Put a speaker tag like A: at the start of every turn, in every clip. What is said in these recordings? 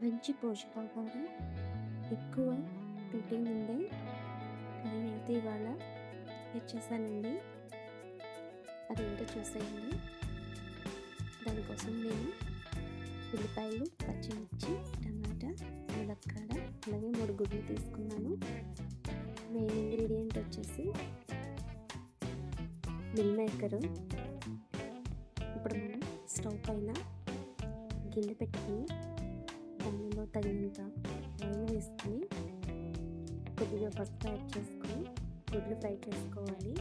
A: మంచి పోషకాహారం, ఎక్కువ ప్రోటీన్ ఉండే కర్రీ అయితే ఇవాళ తెచ్చేసానండి. అదేంటో చూసేయండి. దానికోసం నేను ఉల్లిపాయలు, పచ్చిమిర్చి, టమాటా, ములక్కాడ, అలాగే 3 గుడ్లు తీసుకున్నాను. మెయిన్ ఇంగ్రీడియంట్ వచ్చేసి మిల్ మేకరు. ఇప్పుడు మనం స్టవ్ పైన గిన్నె పెట్టుకుని దానిలో తగినంత ఆయిల్ వేసుకుని కొద్దిగా పసుపు యాడ్ చేసుకుని గుడ్లు ఫ్రై చేసుకోవాలి.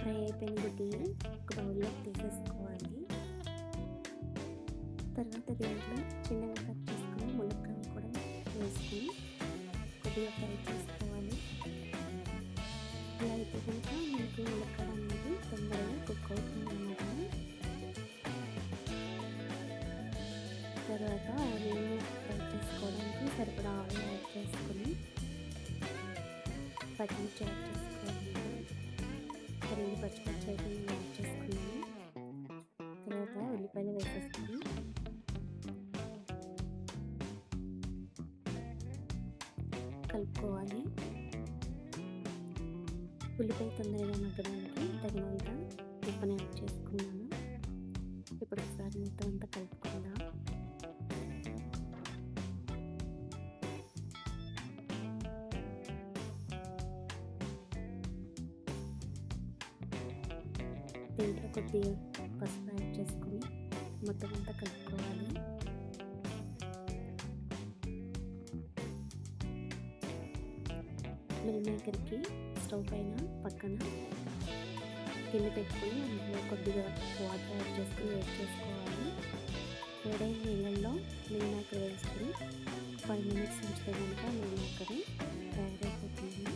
A: ఫ్రై అయిపోయిన గుడ్లని ఒక బౌల్లోకి తీసేసుకోవాలి. తర్వాత దీంట్లో చిన్నగా కట్ చేసుకుని ములక్కాయ కూడా వేసుకొని కొద్దిగా ఫ్రై చేసుకోవాలి. ఇలా అయితే కనుక మనకి ములక్కాడ అనేది తొందరగా కుక్ అవుతుంది అన్నమాట. తర్వాత ఆయిల్ ఫ్రై చేసుకోవడానికి సరిపడా ఆయిల్ యాడ్ చేసుకుని పచ్చిమిర్చి యాడ్ చేసుకోవాలి. 2 పచ్చిమిర్చి అయితే నేను యాడ్ చేసుకున్నాను. తర్వాత ఉల్లిపాయలు వేసేసుకుని కలుపుకోవాలి. ఉల్లిపాయ తొందరగా మగ్గడానికి తగినంత ఉప్పుని యాడ్ చేసుకున్నాను. ఇప్పుడు ఒకసారి మొత్తం అంతా కలుపుకుందాం. దీంట్లో కొద్దిగా పసుపు యాడ్ చేసుకుని మొత్తం అంతా కలుపుకోవాలి. మిల్ మేకర్కి స్టవ్ పైన పక్కన గిన్నె పెట్టుకుని అందులో కొద్దిగా వాటర్ యాడ్ చేసుకుని వేడి చేసుకోవాలి. వేడైన నీళ్ళల్లో మిల్ మేకర్ వేసుకుని 5 మినిట్స్ ఉంచితే కనుక మిల్ మేకర్ తయారైపోతుంది.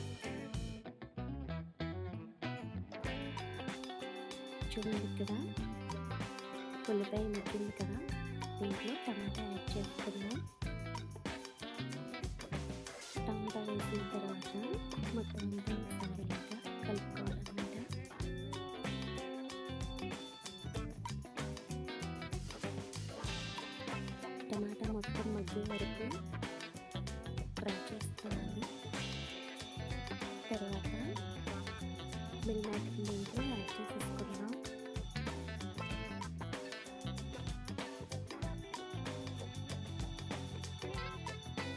A: చూడండి, ఇక్కడ ఉల్లిపాయ మగ్గింది కదా, దీంట్లో టమాటా యాడ్ చేసుకుందాం. టమాటా వేసిన తర్వాత మొత్తం అంతా ఒకసారిగా కలుపుకోవాలన్నమాట. టమాటా మొత్తం మగ్గే వరకు ఫ్రై చేసుకోవాలి. తర్వాత మిల్ మేకర్ దీంట్లో యాడ్ చేసేసుకుందాం.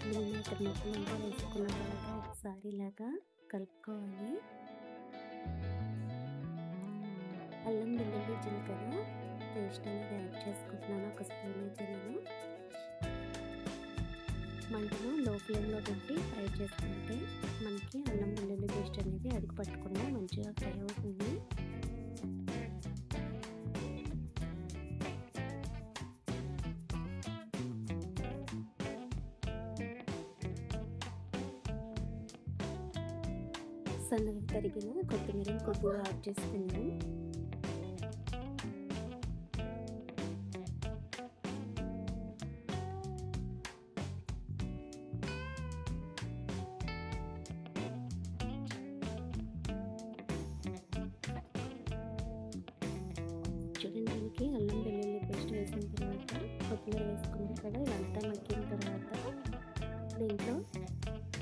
A: మిల్ మేకర్ మొత్తం అంతా వేసుకున్న తర్వాత ఒకసారి ఇలాగా కలుపుకోవాలి. అల్లం వెల్లుల్లి జీలకర్ర పేస్ట్ అనేది యాడ్ చేసుకుంటున్నాను. 1 స్పూన్ అయితే నేను మంటను లో ఫ్లేమ్లో పెట్టి ఫ్రై చేసుకుంటే మనకి అల్లం వెల్లుల్లి పేస్ట్ అనేది అడుగు పట్టకుండా మంచిగా ఫ్రై అవుతుంది. సన్నగా తరిగిన కొత్తిమీర కొద్దిగా యాడ్ చేసుకున్నాను. చూడండి, దీనికి అల్లం వెల్లుల్లి పేస్ట్ వేసిన తర్వాత కొత్తిమీర వేసుకున్నాం కదా, ఇదంతా మగ్గిన తర్వాత దీంట్లో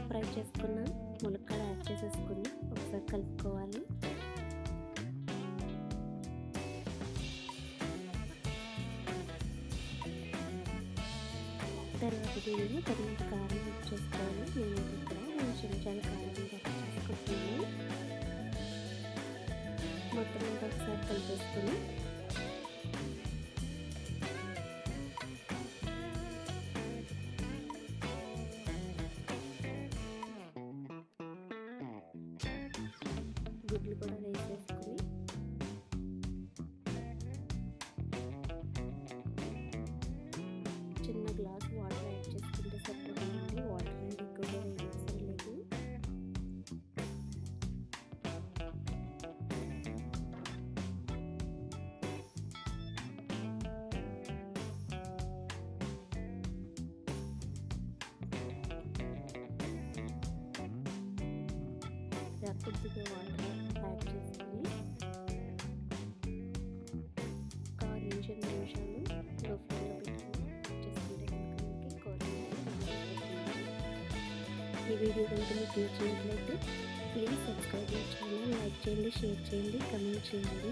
A: ఫ్రై చేసుకున్న ములక్కాడ యాడ్ చేసేసుకుని ఒకసారి కలుపుకోవాలి. తర్వాత దీనిలో తగినంత కారం యాడ్ చేసుకోవాలి. నేను ఇక్కడ 2 చెంచాల కారం యాడ్ చేసుకుంటున్నాను. మొత్తం అంతా ఒకసారి కలిపేసుకుని గుడ్లు కూడా వేసేసుకుని చిన్న గ్లాస్ వాటర్ యాడ్ చేసుకుంటే సరిపోతుందండి. వాటర్ అనేది ఎక్కువగా వేయవసరం లేదు. కొద్దిగా వాటర్ యాడ్ చేసుకొని ఒక 2 నిమిషాలు లో ఫ్లేమ్లో పెట్టుకొని చేసుకుంటే కనుక మనకి కూర అయిపోతుంది. ఈ వీడియో కనుక మీకు నచ్చినట్లయితే please subscribe my channel, like చేయండి, షేర్ చేయండి, కమెంట్ చేయండి.